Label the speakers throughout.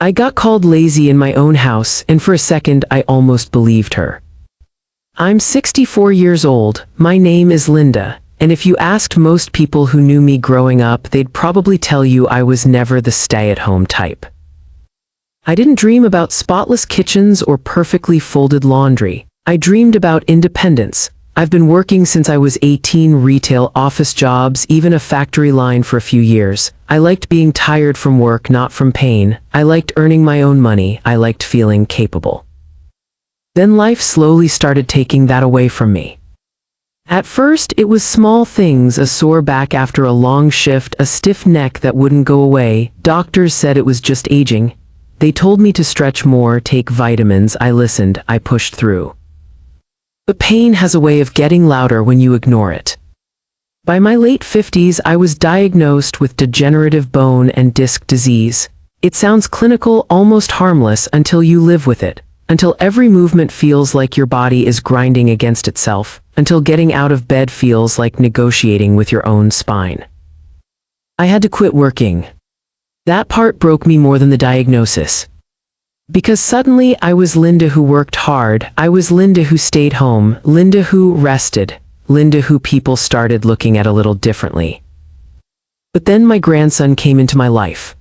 Speaker 1: I got called lazy in my own house, and for a second I almost believed her. I'm 64 years old, my name is Linda, and if you asked most people who knew me growing up, they'd probably tell you I was never the stay-at-home type. I didn't dream about spotless kitchens or perfectly folded laundry. I dreamed about independence. I've been working since I was 18, retail, office jobs, even a factory line for a few years. I liked being tired from work, not from pain. I liked earning my own money. I liked feeling capable. Then life slowly started taking that away from me. At first, it was small things: a sore back after a long shift, a stiff neck that wouldn't go away. Doctors said it was just aging. They told me to stretch more, take vitamins. I listened, I pushed through. But pain has a way of getting louder when you ignore it. By my late 50s, I was diagnosed with degenerative bone and disc disease. It sounds clinical, almost harmless, until you live with it, until every movement feels like your body is grinding against itself, until getting out of bed feels like negotiating with your own spine. I had to quit working. That part broke me more than the diagnosis. Because suddenly I was Linda who worked hard, I was Linda who stayed home, Linda who rested, Linda who people started looking at a little differently. But then my grandson came into my life.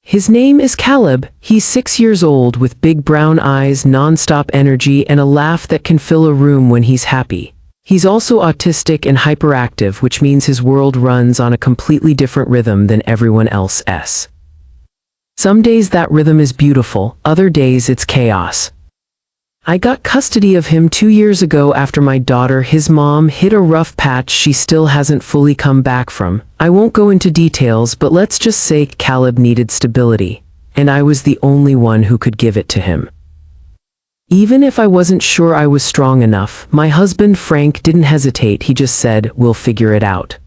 Speaker 1: His name is Caleb. He's 6 years old with big brown eyes, non-stop energy, and a laugh that can fill a room when he's happy. He's also autistic and hyperactive, which means his world runs on a completely different rhythm than everyone else's. Some days that rhythm is beautiful, other days it's chaos. I got custody of him 2 years ago after my daughter, his mom, hit a rough patch she still hasn't fully come back from. I won't go into details, but let's just say Caleb needed stability, and I was the only one who could give it to him. Even if I wasn't sure I was strong enough, my husband Frank didn't hesitate. He just said, "We'll figure it out."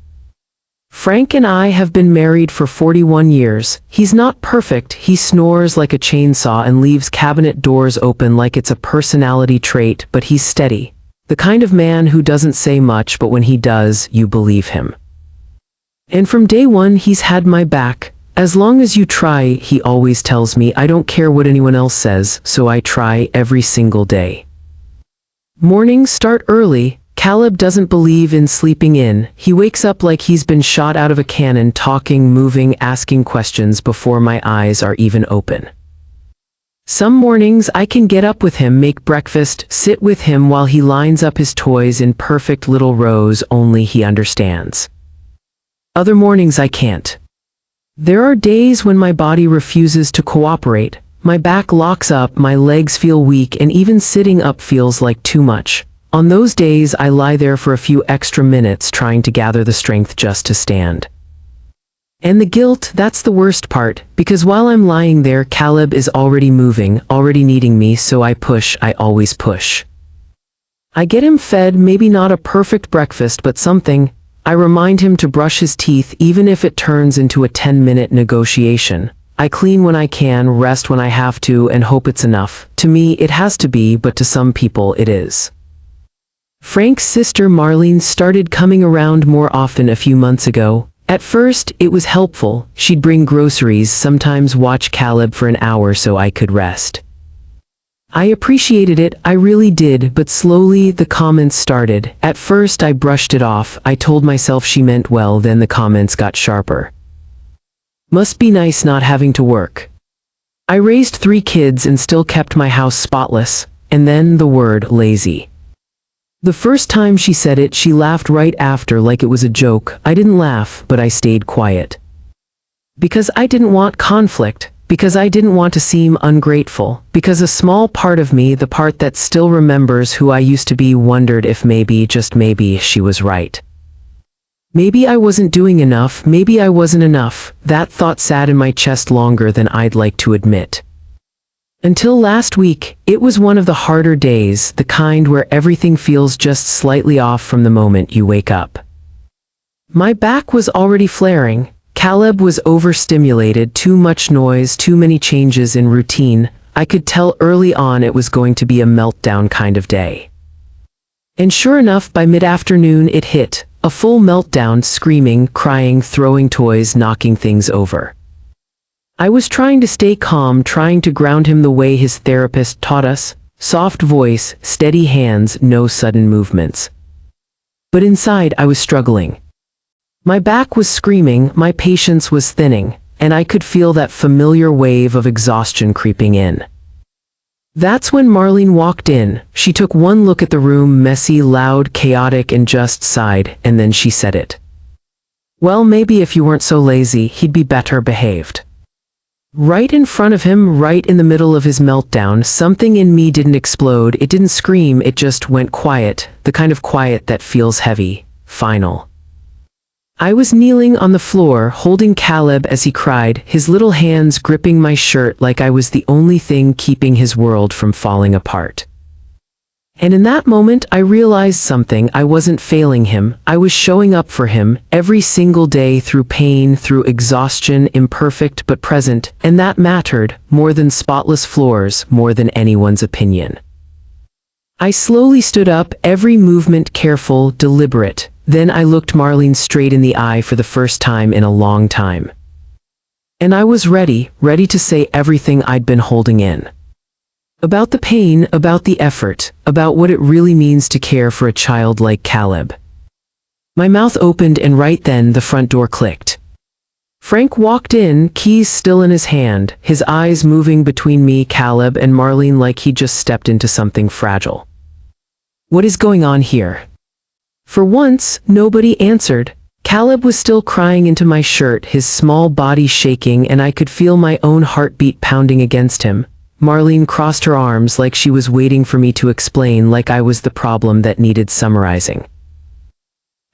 Speaker 1: Frank and I have been married for 41 years. He's not perfect. He snores like a chainsaw and leaves cabinet doors open like it's a personality trait, but he's steady. The kind of man who doesn't say much, but when he does, you believe him. And from day one, he's had my back. As long as you try, he always tells me. I don't care what anyone else says, so I try every single day. Mornings start early. Caleb doesn't believe in sleeping in. He wakes up like he's been shot out of a cannon, talking, moving, asking questions before my eyes are even open. Some mornings I can get up with him, make breakfast, sit with him while he lines up his toys in perfect little rows, only he understands. Other mornings I can't. There are days when my body refuses to cooperate. My back locks up, my legs feel weak, and even sitting up feels like too much. On those days, I lie there for a few extra minutes trying to gather the strength just to stand. And the guilt, that's the worst part, because while I'm lying there, Caleb is already moving, already needing me, so I push, I always push. I get him fed, maybe not a perfect breakfast, but something. I remind him to brush his teeth, even if it turns into a 10-minute negotiation. I clean when I can, rest when I have to, and hope it's enough. To me, it has to be, but to some people, it is. Frank's sister Marlene started coming around more often a few months ago. At first, it was helpful. She'd bring groceries, sometimes watch Caleb for an hour so I could rest. I appreciated it, I really did, but slowly the comments started. At first I brushed it off. I told myself she meant well, then the comments got sharper. Must be nice not having to work. I raised 3 kids and still kept my house spotless. And then the word lazy. The first time she said it, she laughed right after like it was a joke. I didn't laugh, but I stayed quiet. Because I didn't want conflict. Because I didn't want to seem ungrateful. Because a small part of me, the part that still remembers who I used to be, wondered if maybe, just maybe, she was right. Maybe I wasn't doing enough, maybe I wasn't enough. That thought sat in my chest longer than I'd like to admit. Until last week, it was one of the harder days, the kind where everything feels just slightly off from the moment you wake up. My back was already flaring. Caleb was overstimulated, too much noise, too many changes in routine. I could tell early on it was going to be a meltdown kind of day. And sure enough, by mid-afternoon it hit. A full meltdown, screaming, crying, throwing toys, knocking things over. I was trying to stay calm, trying to ground him the way his therapist taught us. Soft voice, steady hands, no sudden movements. But inside I was struggling. My back was screaming, my patience was thinning, and I could feel that familiar wave of exhaustion creeping in. That's when Marlene walked in. She took one look at the room, messy, loud, chaotic, and just sighed, and then she said it. Well, maybe if you weren't so lazy, he'd be better behaved. Right in front of him, right in the middle of his meltdown, something in me didn't explode, it didn't scream, it just went quiet, the kind of quiet that feels heavy, final. I was kneeling on the floor, holding Caleb as he cried, his little hands gripping my shirt like I was the only thing keeping his world from falling apart. And in that moment, I realized something. I wasn't failing him. I was showing up for him every single day, through pain, through exhaustion, imperfect but present, and that mattered more than spotless floors, more than anyone's opinion. I slowly stood up, every movement careful, deliberate. Then I looked Marlene straight in the eye for the first time in a long time. And I was ready to say everything I'd been holding in. About the pain, about the effort, about what it really means to care for a child like Caleb. My mouth opened, and right then the front door clicked. Frank walked in, keys still in his hand, his eyes moving between me, Caleb, and Marlene like he just stepped into something fragile. What is going on here? For once, nobody answered. Caleb was still crying into my shirt, his small body shaking, and I could feel my own heartbeat pounding against him. Marlene crossed her arms like she was waiting for me to explain, like I was the problem that needed summarizing.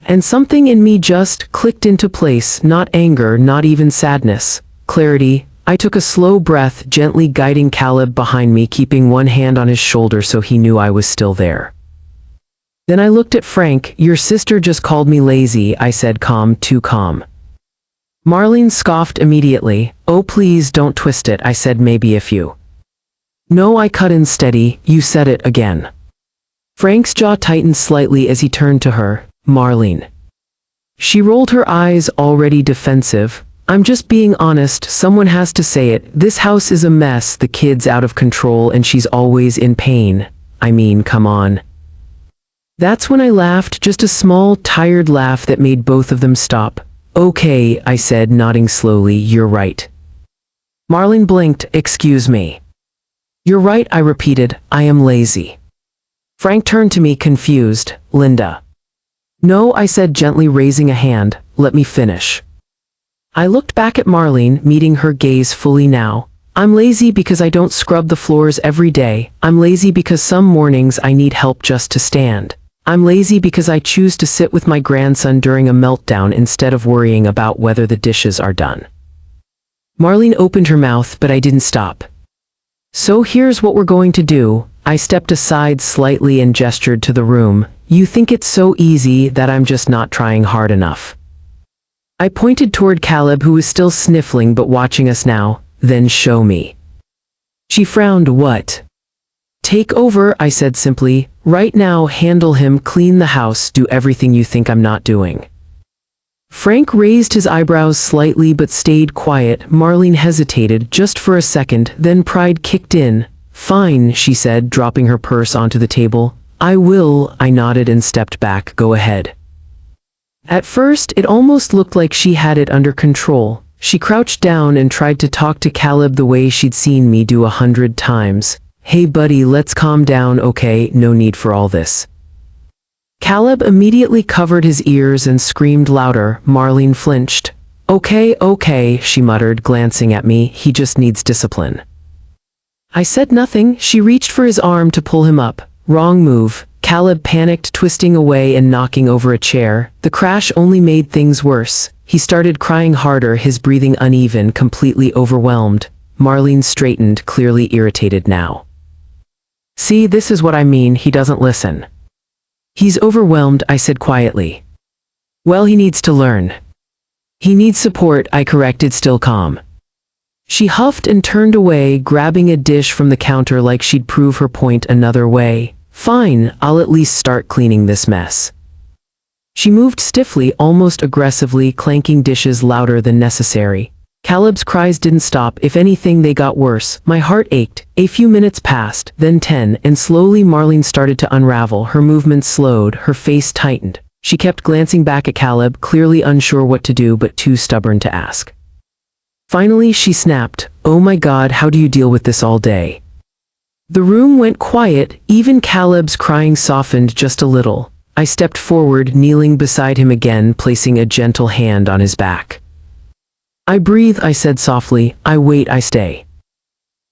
Speaker 1: And something in me just clicked into place, not anger, not even sadness. Clarity. I took a slow breath, gently guiding Caleb behind me, keeping one hand on his shoulder so he knew I was still there. Then I looked at Frank. Your sister just called me lazy, I said, calm, too calm. Marlene scoffed immediately. Oh, please don't twist it, I said, maybe if you. No, I cut in steady, you said it again. Frank's jaw tightened slightly as he turned to her. Marlene. She rolled her eyes, already defensive. I'm just being honest, someone has to say it. This house is a mess, the kid's out of control, and she's always in pain. I mean, come on. That's when I laughed, just a small, tired laugh that made both of them stop. Okay, I said, nodding slowly, you're right. Marlene blinked. Excuse me. You're right, I repeated, I am lazy. Frank turned to me, confused. Linda. No, I said, gently raising a hand, let me finish. I looked back at Marlene, meeting her gaze fully now. I'm lazy because I don't scrub the floors every day. I'm lazy because some mornings I need help just to stand. I'm lazy because I choose to sit with my grandson during a meltdown instead of worrying about whether the dishes are done. Marlene opened her mouth, but I didn't stop. So here's what we're going to do. I stepped aside slightly and gestured to the room. You think it's so easy that I'm just not trying hard enough. I pointed toward Caleb, who was still sniffling but watching us now. Then show me. She frowned. What? Take over, I said simply. Right now, handle him, clean the house, do everything you think I'm not doing. Frank raised his eyebrows slightly but stayed quiet. Marlene hesitated just for a second, then pride kicked in. Fine, she said, dropping her purse onto the table. I will, I nodded and stepped back. Go ahead. At first, it almost looked like she had it under control. She crouched down and tried to talk to Caleb the way she'd seen me do 100 times. Hey buddy, let's calm down, okay? No need for all this. Caleb immediately covered his ears and screamed louder. Marlene flinched. Okay, she muttered, glancing at me. He just needs discipline. I said nothing. She reached for his arm to pull him up. Wrong move. Caleb panicked, twisting away and knocking over a chair. The crash only made things worse. He started crying harder, his breathing uneven, completely overwhelmed. Marlene straightened, clearly irritated now. See, this is what I mean, he doesn't listen. He's overwhelmed, I said quietly. Well, he needs to learn. He needs support, I corrected, still calm. She huffed and turned away, grabbing a dish from the counter like she'd prove her point another way. Fine, I'll at least start cleaning this mess. She moved stiffly, almost aggressively, clanking dishes louder than necessary. Caleb's cries didn't stop. If anything, they got worse. My heart ached. A few minutes passed, then 10, and slowly Marlene started to unravel. Her movements slowed, her face tightened. She kept glancing back at Caleb, clearly unsure what to do but too stubborn to ask. Finally, she snapped, "Oh my God, how do you deal with this all day?" The room went quiet, even Caleb's crying softened just a little. I stepped forward, kneeling beside him again, placing a gentle hand on his back. "I breathe," I said softly. "I wait, I stay."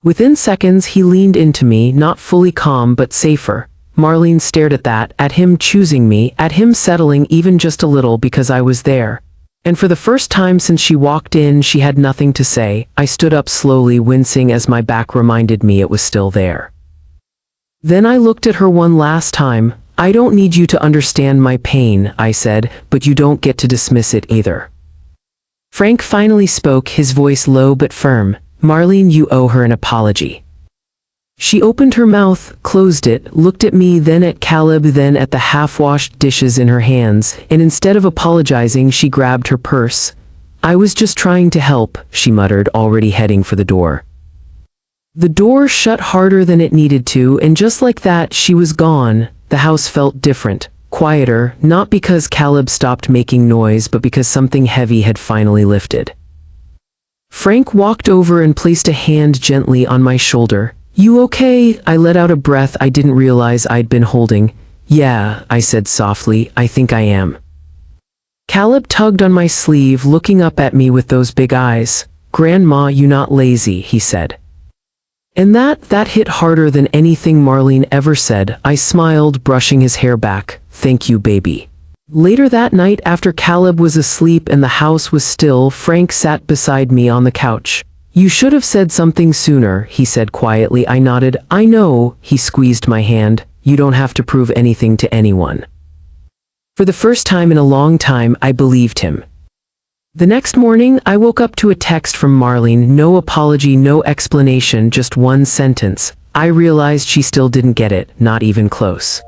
Speaker 1: Within seconds, he leaned into me, not fully calm but safer. Marlene stared at that, at him choosing me, at him settling even just a little because I was there. And for the first time since she walked in, she had nothing to say. I stood up slowly, wincing as my back reminded me it was still there. Then I looked at her one last time. "I don't need you to understand my pain," I said, "but you don't get to dismiss it either." Frank finally spoke, his voice low but firm. "Marlene, you owe her an apology." She opened her mouth, closed it, looked at me, then at Caleb, then at the half-washed dishes in her hands, and instead of apologizing, she grabbed her purse. "I was just trying to help," she muttered, already heading for the door. The door shut harder than it needed to, and just like that, she was gone. The house felt different, quieter, not because Caleb stopped making noise, but because something heavy had finally lifted. Frank walked over and placed a hand gently on my shoulder. "You okay?" I let out a breath I didn't realize I'd been holding. "Yeah," I said softly, "I think I am." Caleb tugged on my sleeve, looking up at me with those big eyes. "Grandma, you not lazy," he said. And that hit harder than anything Marlene ever said. I smiled, brushing his hair back. "Thank you, baby." Later that night, after Caleb was asleep and the house was still, Frank sat beside me on the couch. "You should have said something sooner," he said quietly. I nodded. "I know." He squeezed my hand. "You don't have to prove anything to anyone." For the first time in a long time, I believed him. The next morning, I woke up to a text from Marlene. No apology, no explanation, just one sentence. I realized she still didn't get it, not even close.